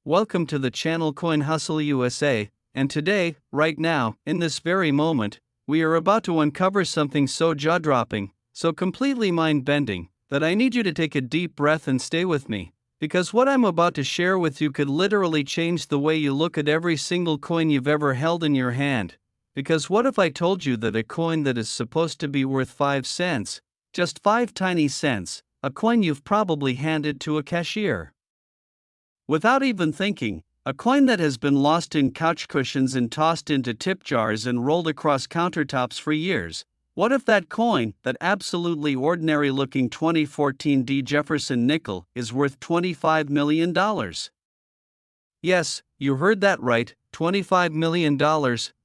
Welcome to the channel Coin Hustle USA, and today, right now, in this very moment, we are about to uncover something so jaw-dropping, so completely mind-bending, that I need you to take a deep breath and stay with me, because what I'm about to share with you could literally change the way you look at every single coin you've ever held in your hand. Because what if I told you that a coin that is supposed to be worth 5 cents, just 5 tiny cents, a coin you've probably handed to a cashier without even thinking, a coin that has been lost in couch cushions and tossed into tip jars and rolled across countertops for years? What if that coin, that absolutely ordinary looking 2014 Jefferson nickel, is worth $25 million? Yes, you heard that right, $25 million.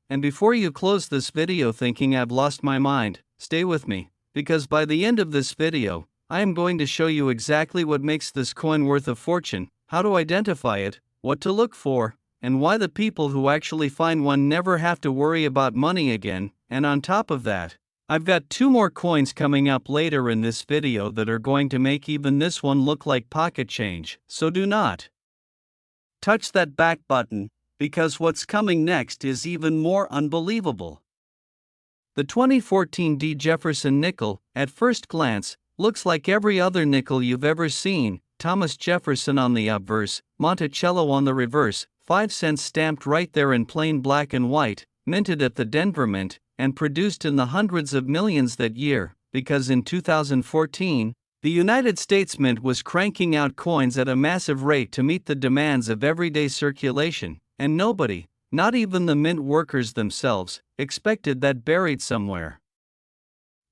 And before you close this video thinking I've lost my mind, stay with me, because by the end of this video, I am going to show you exactly what makes this coin worth a fortune, how to identify it, what to look for, and why the people who actually find one never have to worry about money again. And on top of that, I've got 2 more coins coming up later in this video that are going to make even this one look like pocket change, so do not touch that back button, because what's coming next is even more unbelievable. The 2014 Jefferson nickel, at first glance, looks like every other nickel you've ever seen. Thomas Jefferson on the obverse, Monticello on the reverse, 5 cents stamped right there in plain black and white, minted at the Denver Mint, and produced in the hundreds of millions that year, because in 2014, the United States Mint was cranking out coins at a massive rate to meet the demands of everyday circulation, and nobody, not even the mint workers themselves, expected that buried somewhere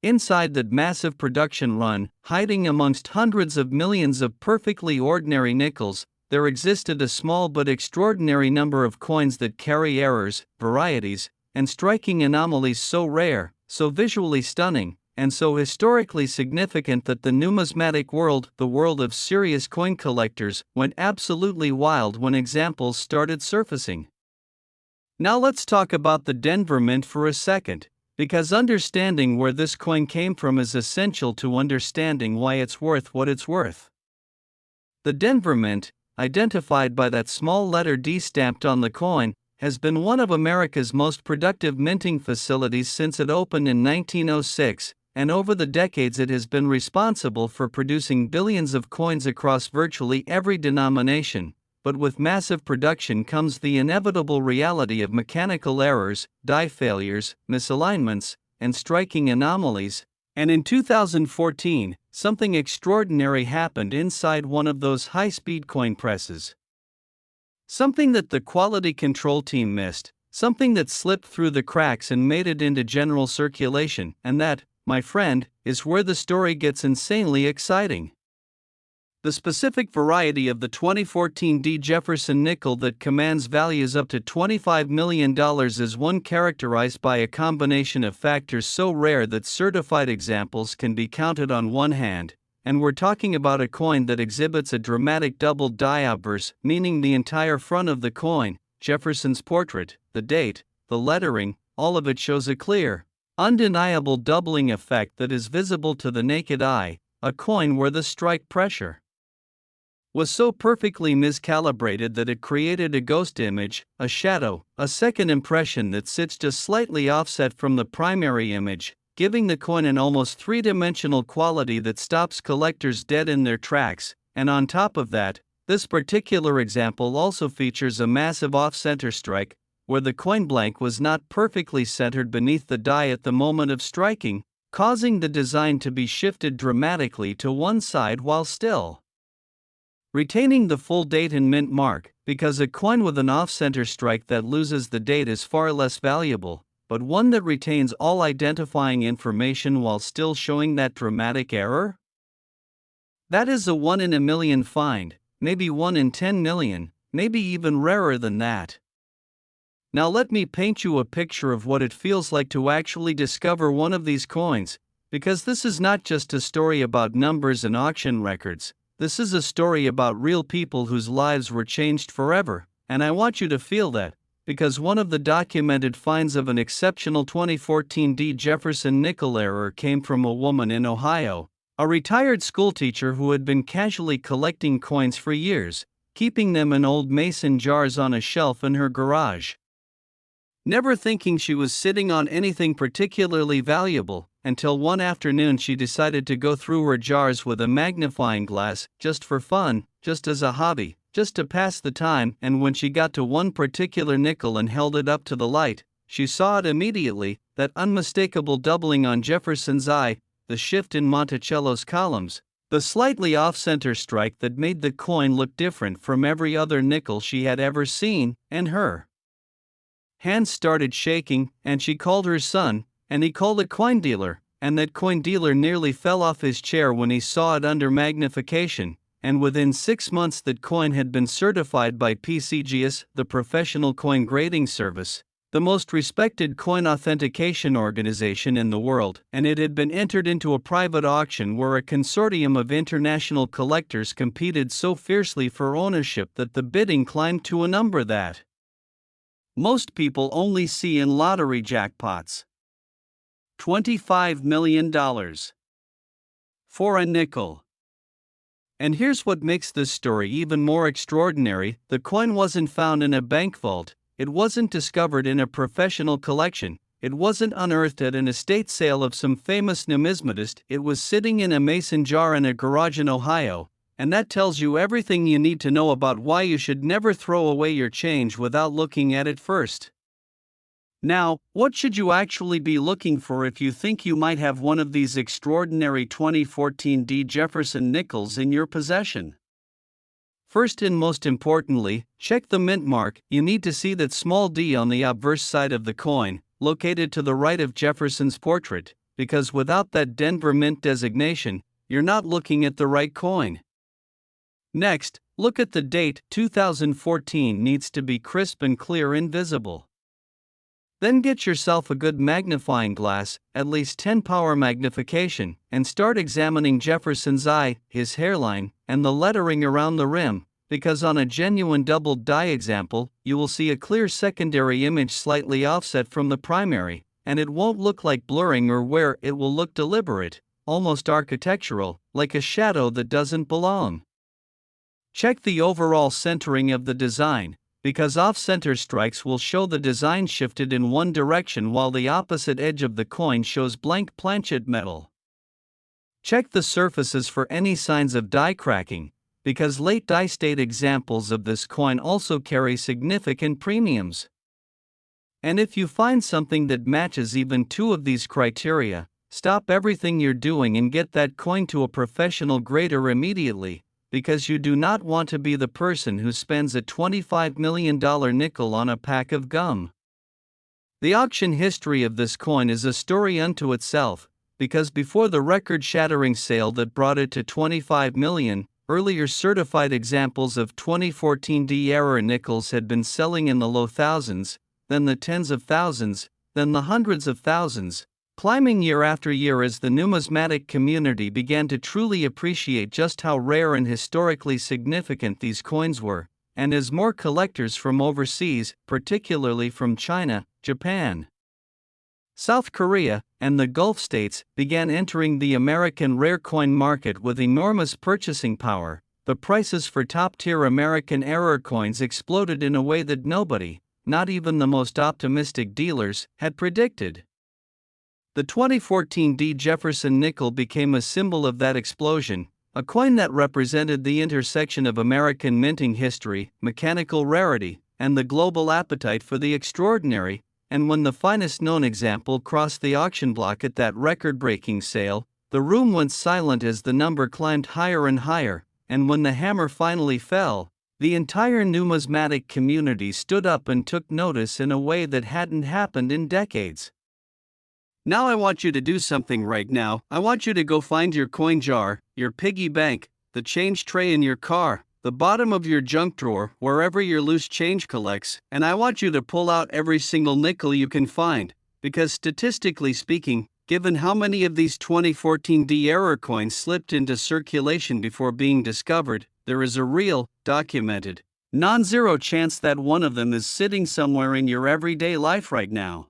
inside that massive production run, hiding amongst hundreds of millions of perfectly ordinary nickels, there existed a small but extraordinary number of coins that carry errors, varieties, and striking anomalies so rare, so visually stunning, and so historically significant that the numismatic world, the world of serious coin collectors, went absolutely wild when examples started surfacing. Now let's talk about the Denver Mint for a second, because understanding where this coin came from is essential to understanding why it's worth what it's worth. The Denver Mint, identified by that small letter D stamped on the coin, has been one of America's most productive minting facilities since it opened in 1906, and over the decades it has been responsible for producing billions of coins across virtually every denomination. But with massive production comes the inevitable reality of mechanical errors, die failures, misalignments, and striking anomalies. And in 2014, something extraordinary happened inside one of those high-speed coin presses. Something that the quality control team missed, something that slipped through the cracks and made it into general circulation, and that, my friend, is where the story gets insanely exciting. The specific variety of the 2014 Jefferson nickel that commands values up to $25 million is one characterized by a combination of factors so rare that certified examples can be counted on one hand, and we're talking about a coin that exhibits a dramatic double die obverse, meaning the entire front of the coin, Jefferson's portrait, the date, the lettering, all of it shows a clear, undeniable doubling effect that is visible to the naked eye, a coin where the strike pressure was so perfectly miscalibrated that it created a ghost image, a shadow, a second impression that sits just slightly offset from the primary image, giving the coin an almost three-dimensional quality that stops collectors dead in their tracks. And on top of that, this particular example also features a massive off-center strike, where the coin blank was not perfectly centered beneath the die at the moment of striking, causing the design to be shifted dramatically to one side while still retaining the full date and mint mark, because a coin with an off-center strike that loses the date is far less valuable, but one that retains all identifying information while still showing that dramatic error? That is a 1 in a million find, maybe 1 in 10 million, maybe even rarer than that. Now let me paint you a picture of what it feels like to actually discover one of these coins, because this is not just a story about numbers and auction records. This is a story about real people whose lives were changed forever, and I want you to feel that, because one of the documented finds of an exceptional 2014 Jefferson nickel error came from a woman in Ohio, a retired schoolteacher who had been casually collecting coins for years, keeping them in old mason jars on a shelf in her garage. Never thinking she was sitting on anything particularly valuable, until one afternoon she decided to go through her jars with a magnifying glass, just for fun, just as a hobby, just to pass the time, and when she got to one particular nickel and held it up to the light, she saw it immediately, that unmistakable doubling on Jefferson's eye, the shift in Monticello's columns, the slightly off-center strike that made the coin look different from every other nickel she had ever seen, and her hands started shaking, and she called her son, and he called a coin dealer, and that coin dealer nearly fell off his chair when he saw it under magnification, and within 6 months that coin had been certified by PCGS, the Professional Coin Grading Service, the most respected coin authentication organization in the world, and it had been entered into a private auction where a consortium of international collectors competed so fiercely for ownership that the bidding climbed to a number that most people only see in lottery jackpots. $25 million for a nickel. And here's what makes this story even more extraordinary: the coin wasn't found in a bank vault, it wasn't discovered in a professional collection, it wasn't unearthed at an estate sale of some famous numismatist, it was sitting in a mason jar in a garage in Ohio. And that tells you everything you need to know about why you should never throw away your change without looking at it first. Now, what should you actually be looking for if you think you might have one of these extraordinary 2014 D. Jefferson Nickels in your possession? First and most importantly, check the mint mark. You need to see that small d on the obverse side of the coin, located to the right of Jefferson's portrait, because without that Denver Mint designation, you're not looking at the right coin. Next, look at the date. 2014 needs to be crisp and clear and visible. Then get yourself a good magnifying glass, at least 10 power magnification, and start examining Jefferson's eye, his hairline, and the lettering around the rim, because on a genuine doubled die example, you will see a clear secondary image slightly offset from the primary, and it won't look like blurring or wear, it will look deliberate, almost architectural, like a shadow that doesn't belong. Check the overall centering of the design, because off-center strikes will show the design shifted in one direction while the opposite edge of the coin shows blank planchet metal. Check the surfaces for any signs of die cracking, because late die state examples of this coin also carry significant premiums. And if you find something that matches even 2 of these criteria, stop everything you're doing and get that coin to a professional grader immediately, because you do not want to be the person who spends a $25 million nickel on a pack of gum. The auction history of this coin is a story unto itself, because before the record-shattering sale that brought it to $25 million, earlier certified examples of 2014 D-era nickels had been selling in the low thousands, then the tens of thousands, then the hundreds of thousands, climbing year after year as the numismatic community began to truly appreciate just how rare and historically significant these coins were, and as more collectors from overseas, particularly from China, Japan, South Korea, and the Gulf states, began entering the American rare coin market with enormous purchasing power, the prices for top-tier American era coins exploded in a way that nobody, not even the most optimistic dealers, had predicted. The 2014 D. Jefferson nickel became a symbol of that explosion, a coin that represented the intersection of American minting history, mechanical rarity, and the global appetite for the extraordinary. And when the finest known example crossed the auction block at that record-breaking sale, the room went silent as the number climbed higher and higher, and when the hammer finally fell, the entire numismatic community stood up and took notice in a way that hadn't happened in decades. Now I want you to do something right now. I want you to go find your coin jar, your piggy bank, the change tray in your car, the bottom of your junk drawer, wherever your loose change collects, and I want you to pull out every single nickel you can find, because statistically speaking, given how many of these 2014 D-era coins slipped into circulation before being discovered, there is a real, documented, non-zero chance that one of them is sitting somewhere in your everyday life right now.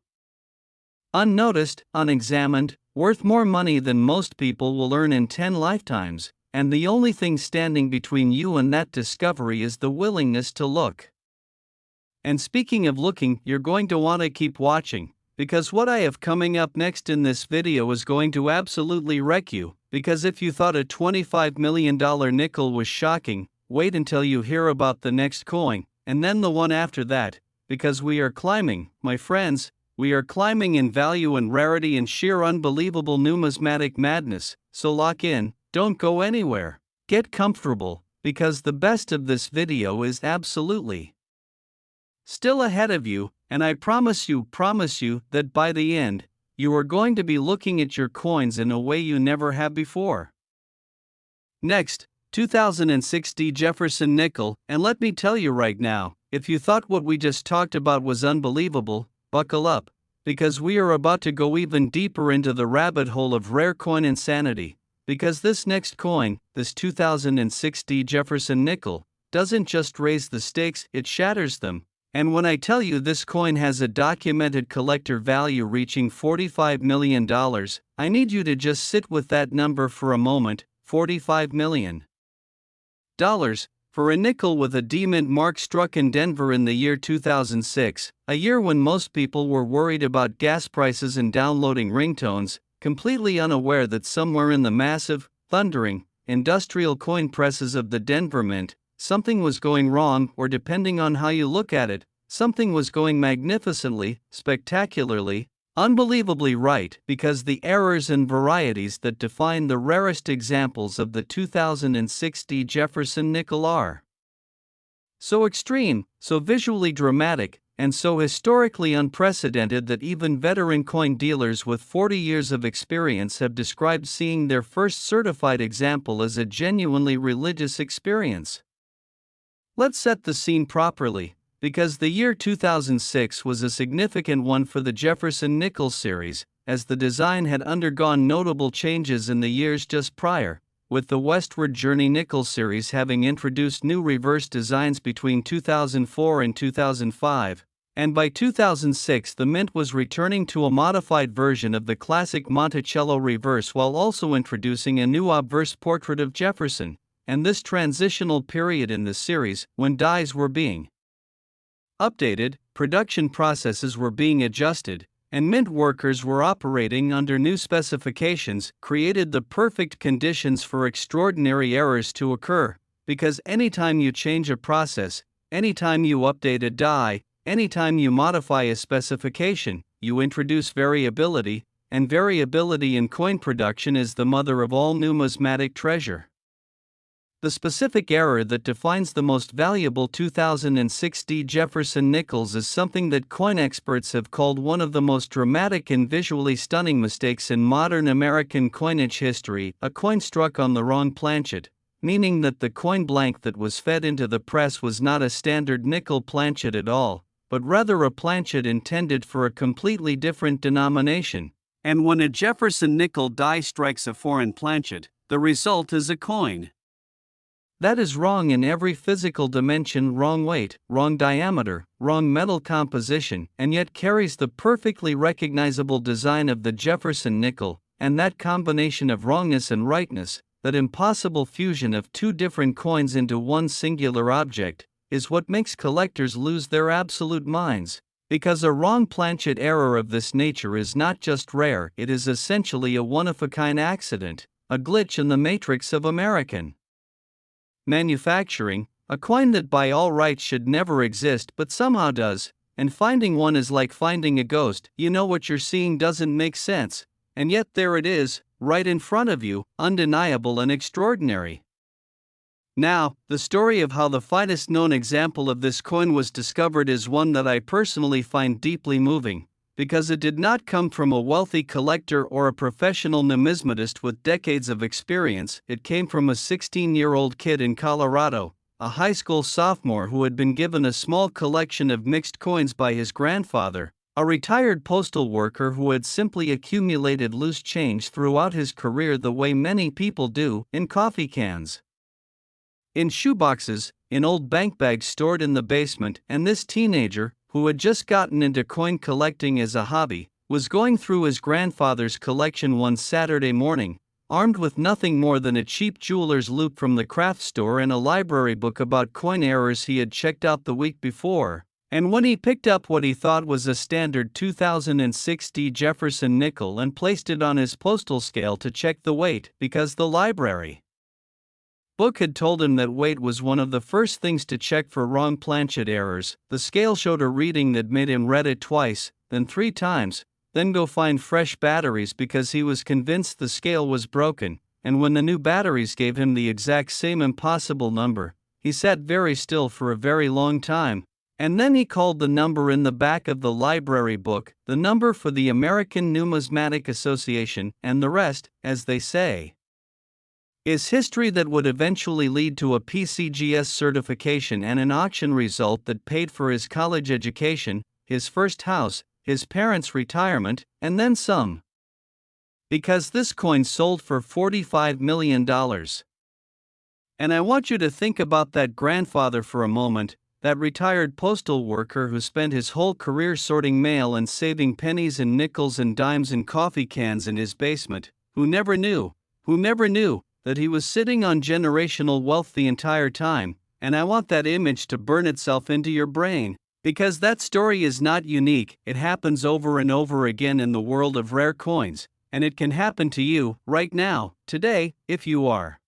Unnoticed, unexamined, worth more money than most people will earn in 10 lifetimes, and the only thing standing between you and that discovery is the willingness to look. And speaking of looking, you're going to want to keep watching, because what I have coming up next in this video is going to absolutely wreck you, because if you thought a $25 million nickel was shocking, wait until you hear about the next coin, and then the one after that, because we are climbing, my friends, we are climbing in value and rarity and sheer unbelievable numismatic madness, so lock in, don't go anywhere, get comfortable, because the best of this video is absolutely still ahead of you, and I promise you that by the end, you are going to be looking at your coins in a way you never have before. Next, 2060 Jefferson Nickel, and let me tell you right now, if you thought what we just talked about was unbelievable, buckle up, because we are about to go even deeper into the rabbit hole of rare coin insanity, because this next coin, this 2060 Jefferson Nickel, doesn't just raise the stakes, it shatters them. And when I tell you this coin has a documented collector value reaching $45 million, I need you to just sit with that number for a moment, $45 million. For a nickel with a D-Mint mark struck in Denver in the year 2006, a year when most people were worried about gas prices and downloading ringtones, completely unaware that somewhere in the massive, thundering, industrial coin presses of the Denver Mint, something was going wrong, or depending on how you look at it, something was going magnificently, spectacularly, unbelievably right, because the errors and varieties that define the rarest examples of the 2060 Jefferson Nickel are so extreme, so visually dramatic, and so historically unprecedented that even veteran coin dealers with 40 years of experience have described seeing their first certified example as a genuinely religious experience. Let's set the scene properly, because the year 2006 was a significant one for the Jefferson Nickels series, as the design had undergone notable changes in the years just prior, with the Westward Journey Nickels series having introduced new reverse designs between 2004 and 2005, and by 2006 the Mint was returning to a modified version of the classic Monticello reverse while also introducing a new obverse portrait of Jefferson. And this transitional period in the series, when dies were being updated, production processes were being adjusted, and Mint workers were operating under new specifications, created the perfect conditions for extraordinary errors to occur, because anytime you change a process, anytime you update a die, anytime you modify a specification, you introduce variability, and variability in coin production is the mother of all numismatic treasure. The specific error that defines the most valuable 2060 Jefferson Nickels is something that coin experts have called one of the most dramatic and visually stunning mistakes in modern American coinage history, a coin struck on the wrong planchet, meaning that the coin blank that was fed into the press was not a standard nickel planchet at all, but rather a planchet intended for a completely different denomination. And when a Jefferson nickel die strikes a foreign planchet, the result is a coin that is wrong in every physical dimension, wrong weight, wrong diameter, wrong metal composition, and yet carries the perfectly recognizable design of the Jefferson nickel, and that combination of wrongness and rightness, that impossible fusion of two different coins into one singular object, is what makes collectors lose their absolute minds. Because a wrong planchet error of this nature is not just rare, it is essentially a one-of-a-kind accident, a glitch in the matrix of American manufacturing, a coin that by all rights should never exist but somehow does, and finding one is like finding a ghost. You know what you're seeing doesn't make sense, and yet there it is, right in front of you, undeniable and extraordinary. Now, the story of how the finest known example of this coin was discovered is one that I personally find deeply moving, because it did not come from a wealthy collector or a professional numismatist with decades of experience. It came from a 16-year-old kid in Colorado, a high school sophomore who had been given a small collection of mixed coins by his grandfather, a retired postal worker who had simply accumulated loose change throughout his career the way many people do, in coffee cans, in shoeboxes, in old bank bags stored in the basement. And this teenager, who had just gotten into coin collecting as a hobby, was going through his grandfather's collection one Saturday morning, armed with nothing more than a cheap jeweler's loupe from the craft store and a library book about coin errors he had checked out the week before. And when he picked up what he thought was a standard 2006 Jefferson nickel and placed it on his postal scale to check the weight, because the library book had told him that weight was one of the first things to check for wrong planchet errors, the scale showed a reading that made him read it twice, then 3 times, then go find fresh batteries because he was convinced the scale was broken, and when the new batteries gave him the exact same impossible number, he sat very still for a very long time. And then he called the number in the back of the library book, the number for the American Numismatic Association, and the rest, as they say, is history that would eventually lead to a PCGS certification and an auction result that paid for his college education, his first house, his parents' retirement, and then some. Because this coin sold for $45 million. And I want you to think about that grandfather for a moment, that retired postal worker who spent his whole career sorting mail and saving pennies and nickels and dimes in coffee cans in his basement, who never knew that he was sitting on generational wealth the entire time. And I want that image to burn itself into your brain, because that story is not unique. It happens over and over again in the world of rare coins, and it can happen to you right now, today, if you are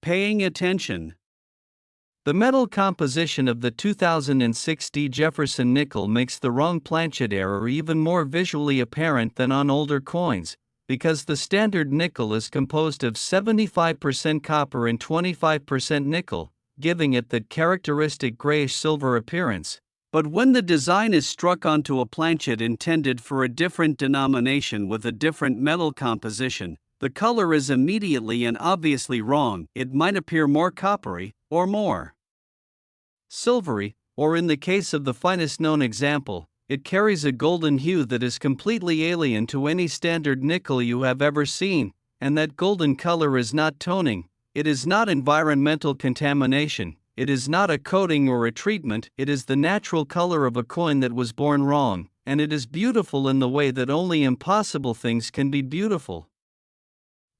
paying attention. The metal composition of the 2006 Jefferson nickel makes the wrong planchet error even more visually apparent than on older coins, because the standard nickel is composed of 75% copper and 25% nickel, giving it that characteristic grayish-silver appearance. But when the design is struck onto a planchet intended for a different denomination with a different metal composition, the color is immediately and obviously wrong. It might appear more coppery, or more silvery, or in the case of the finest known example, it carries a golden hue that is completely alien to any standard nickel you have ever seen, and that golden color is not toning, it is not environmental contamination, it is not a coating or a treatment, it is the natural color of a coin that was born wrong, and it is beautiful in the way that only impossible things can be beautiful.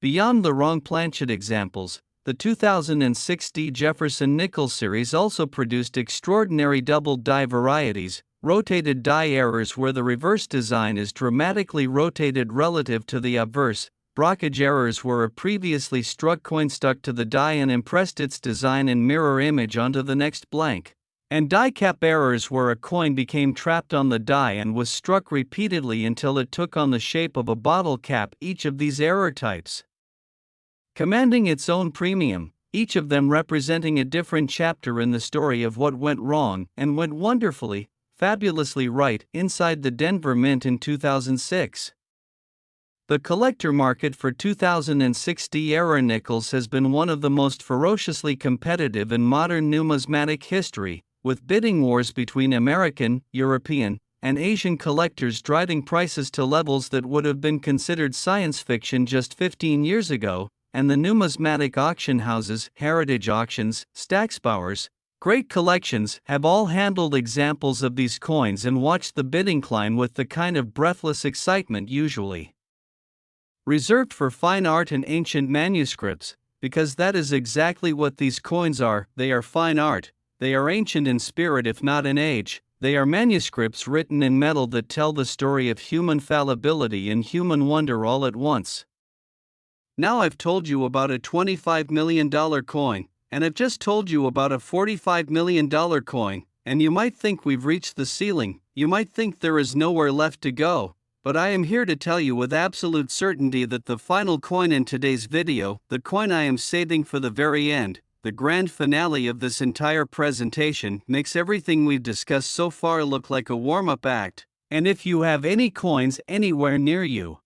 Beyond the wrong planchet examples, the 2006 Jefferson Nickels series also produced extraordinary double die varieties, rotated die errors where the reverse design is dramatically rotated relative to the obverse, blockage errors where a previously struck coin stuck to the die and impressed its design and mirror image onto the next blank, and die cap errors where a coin became trapped on the die and was struck repeatedly until it took on the shape of a bottle cap. Each of these error types commanding its own premium, each of them representing a different chapter in the story of what went wrong and went wonderfully, fabulously right inside the Denver Mint in 2006. The collector market for 2006 era nickels has been one of the most ferociously competitive in modern numismatic history, with bidding wars between American, European, and Asian collectors driving prices to levels that would have been considered science fiction just 15 years ago, and the numismatic auction houses, heritage auctions, Stacksbauers, great collections, have all handled examples of these coins and watched the bidding climb with the kind of breathless excitement usually reserved for fine art and ancient manuscripts, because that is exactly what these coins are. They are fine art, they are ancient in spirit if not in age, they are manuscripts written in metal that tell the story of human fallibility and human wonder all at once. Now I've told you about a $25 million coin, and I've just told you about a $45 million coin, and you might think we've reached the ceiling, you might think there is nowhere left to go, but I am here to tell you with absolute certainty that the final coin in today's video, the coin I am saving for the very end, the grand finale of this entire presentation, makes everything we've discussed so far look like a warm-up act, and if you have any coins anywhere near you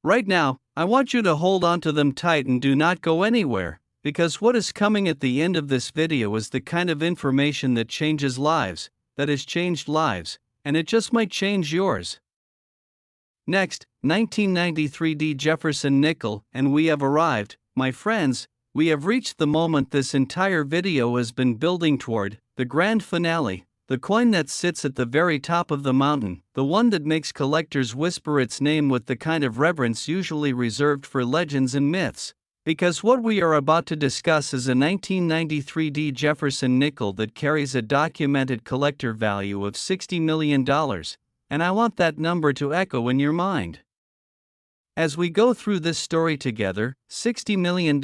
right now, I want you to hold on to them tight and do not go anywhere, because what is coming at the end of this video is the kind of information that changes lives, that has changed lives, and it just might change yours. Next, 1993 Jefferson nickel, and we have arrived, my friends, we have reached the moment this entire video has been building toward, the grand finale, the coin that sits at the very top of the mountain, the one that makes collectors whisper its name with the kind of reverence usually reserved for legends and myths. Because what we are about to discuss is a 1993 Jefferson nickel that carries a documented collector value of $60 million, and I want that number to echo in your mind. As we go through this story together, $60 million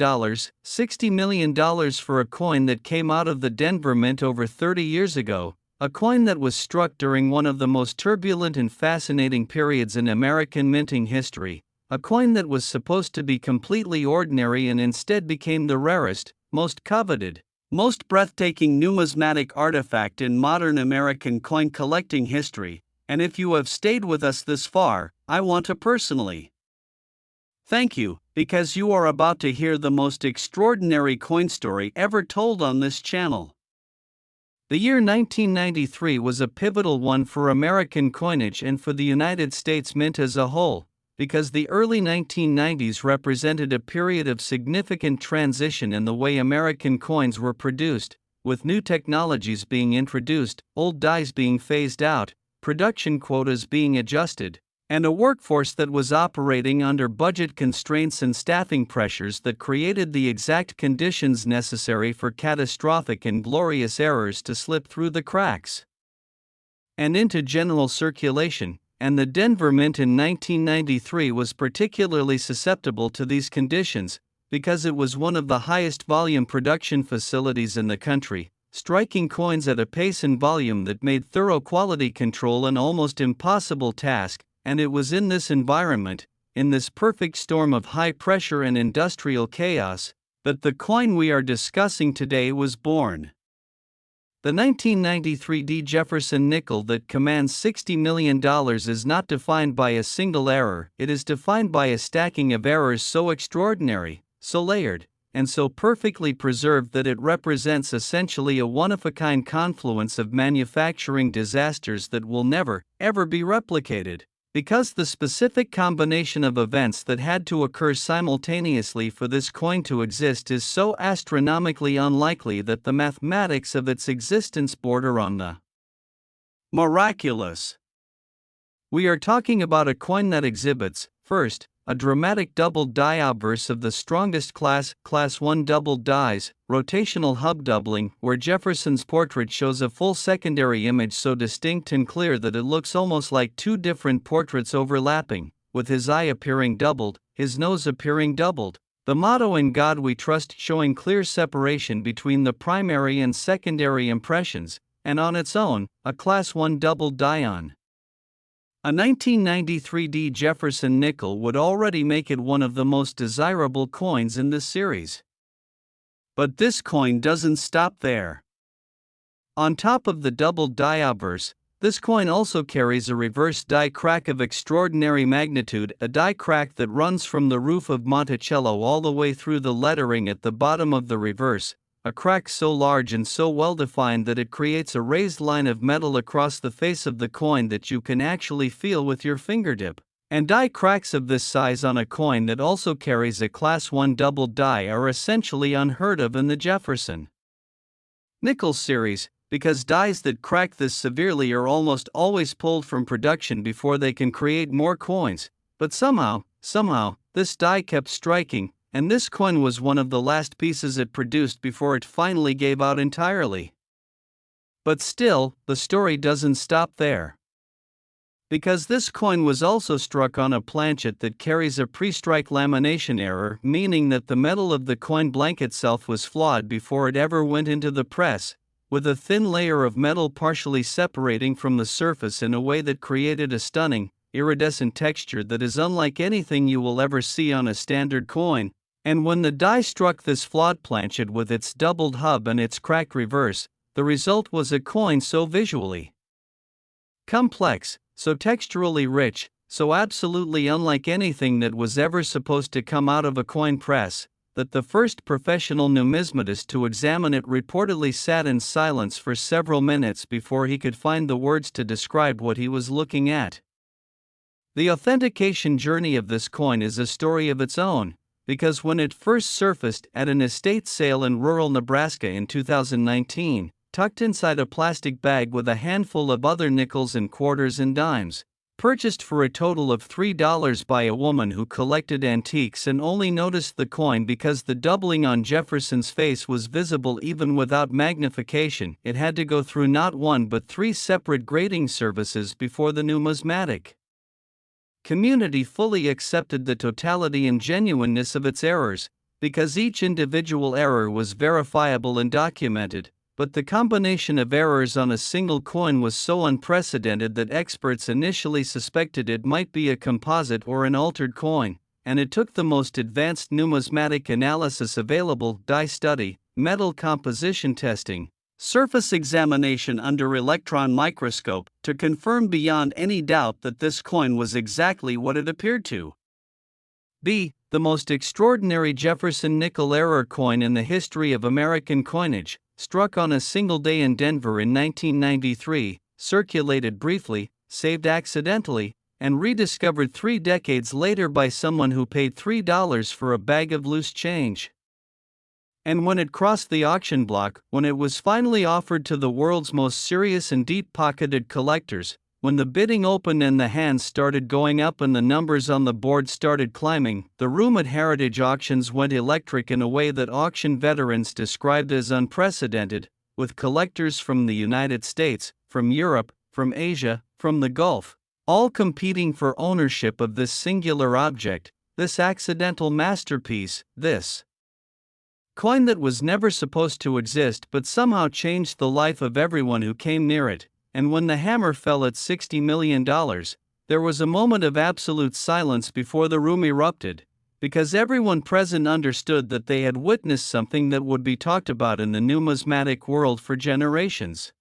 for a coin that came out of the Denver Mint over 30 years ago, a coin that was struck during one of the most turbulent and fascinating periods in American minting history, a coin that was supposed to be completely ordinary and instead became the rarest, most coveted, most breathtaking numismatic artifact in modern American coin collecting history, and if you have stayed with us this far, I want to personally thank you, because you are about to hear the most extraordinary coin story ever told on this channel. The year 1993 was a pivotal one for American coinage and for the United States Mint as a whole, because the early 1990s represented a period of significant transition in the way American coins were produced, with new technologies being introduced, old dies being phased out, production quotas being adjusted, and a workforce that was operating under budget constraints and staffing pressures that created the exact conditions necessary for catastrophic and glorious errors to slip through the cracks and into general circulation. And the Denver Mint in 1993 was particularly susceptible to these conditions, because it was one of the highest volume production facilities in the country, striking coins at a pace and volume that made thorough quality control an almost impossible task, and it was in this environment, in this perfect storm of high pressure and industrial chaos, that the coin we are discussing today was born. The 1993 Jefferson nickel that commands $60 million is not defined by a single error, it is defined by a stacking of errors so extraordinary, so layered, and so perfectly preserved that it represents essentially a one-of-a-kind confluence of manufacturing disasters that will never, ever be replicated. Because the specific combination of events that had to occur simultaneously for this coin to exist is so astronomically unlikely that the mathematics of its existence border on the miraculous. We are talking about a coin that exhibits, first, a dramatic doubled die obverse of the strongest class 1 doubled dies, rotational hub doubling, where Jefferson's portrait shows a full secondary image so distinct and clear that it looks almost like two different portraits overlapping, with his eye appearing doubled, his nose appearing doubled, the motto "In God We Trust" showing clear separation between the primary and secondary impressions, and on its own, a class 1 doubled die on. A 1993 Jefferson nickel would already make it one of the most desirable coins in this series. But this coin doesn't stop there. On top of the doubled die obverse, this coin also carries a reverse die crack of extraordinary magnitude, a die crack that runs from the roof of Monticello all the way through the lettering at the bottom of the reverse, a crack so large and so well defined that it creates a raised line of metal across the face of the coin that you can actually feel with your fingertip. And die cracks of this size on a coin that also carries a class 1 doubled die are essentially unheard of in the Jefferson Nickels series, because dies that crack this severely are almost always pulled from production before they can create more coins, but somehow, this die kept striking, and this coin was one of the last pieces it produced before it finally gave out entirely. But still, the story doesn't stop there. Because this coin was also struck on a planchet that carries a pre-strike lamination error, meaning that the metal of the coin blank itself was flawed before it ever went into the press, with a thin layer of metal partially separating from the surface in a way that created a stunning, iridescent texture that is unlike anything you will ever see on a standard coin. And when the die struck this flawed planchet with its doubled hub and its cracked reverse, the result was a coin so visually complex, so texturally rich, so absolutely unlike anything that was ever supposed to come out of a coin press, that the first professional numismatist to examine it reportedly sat in silence for several minutes before he could find the words to describe what he was looking at. The authentication journey of this coin is a story of its own, because when it first surfaced at an estate sale in rural Nebraska in 2019, tucked inside a plastic bag with a handful of other nickels and quarters and dimes. Purchased for a total of $3 by a woman who collected antiques and only noticed the coin because the doubling on Jefferson's face was visible even without magnification. It had to go through not one but 3 separate grading services before the numismatic community fully accepted the totality and genuineness of its errors, because each individual error was verifiable and documented. But the combination of errors on a single coin was so unprecedented that experts initially suspected it might be a composite or an altered coin, and it took the most advanced numismatic analysis available: dye study, metal composition testing, surface examination under electron microscope, to confirm beyond any doubt that this coin was exactly what it appeared to be. The most extraordinary Jefferson nickel error coin in the history of American coinage, struck on a single day in Denver in 1993, circulated briefly, saved accidentally, and rediscovered 3 decades later by someone who paid $3 for a bag of loose change. And when it crossed the auction block, when it was finally offered to the world's most serious and deep-pocketed collectors, when the bidding opened and the hands started going up and the numbers on the board started climbing, the room at Heritage Auctions went electric in a way that auction veterans described as unprecedented, with collectors from the United States, from Europe, from Asia, from the Gulf, all competing for ownership of this singular object, this accidental masterpiece, this coin that was never supposed to exist but somehow changed the life of everyone who came near it. And when the hammer fell at $60 million, there was a moment of absolute silence before the room erupted, because everyone present understood that they had witnessed something that would be talked about in the numismatic world for generations.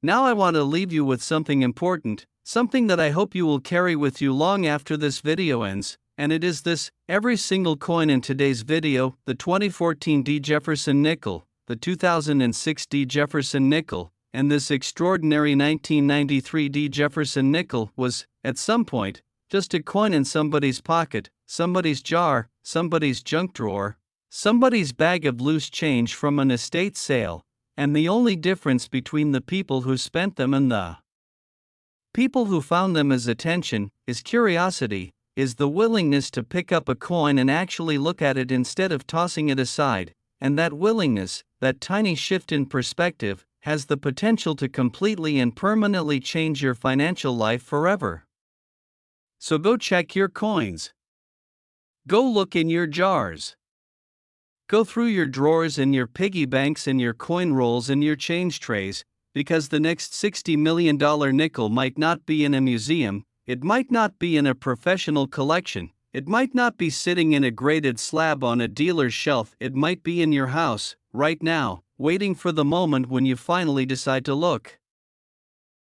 Now I want to leave you with something important, something that I hope you will carry with you long after this video ends, and it is this: every single coin in today's video, the 2014 D. Jefferson nickel, the 2006 D. Jefferson nickel, and this extraordinary 1993 D. Jefferson nickel, was, at some point, just a coin in somebody's pocket, somebody's jar, somebody's junk drawer, somebody's bag of loose change from an estate sale, and the only difference between the people who spent them and the people who found them is attention, is curiosity, is the willingness to pick up a coin and actually look at it instead of tossing it aside, and that willingness, that tiny shift in perspective, has the potential to completely and permanently change your financial life forever. So go check your coins. Go look in your jars. Go through your drawers and your piggy banks and your coin rolls and your change trays, because the next $60 million nickel might not be in a museum, it might not be in a professional collection, it might not be sitting in a graded slab on a dealer's shelf, it might be in your house, right now, waiting for the moment when you finally decide to look.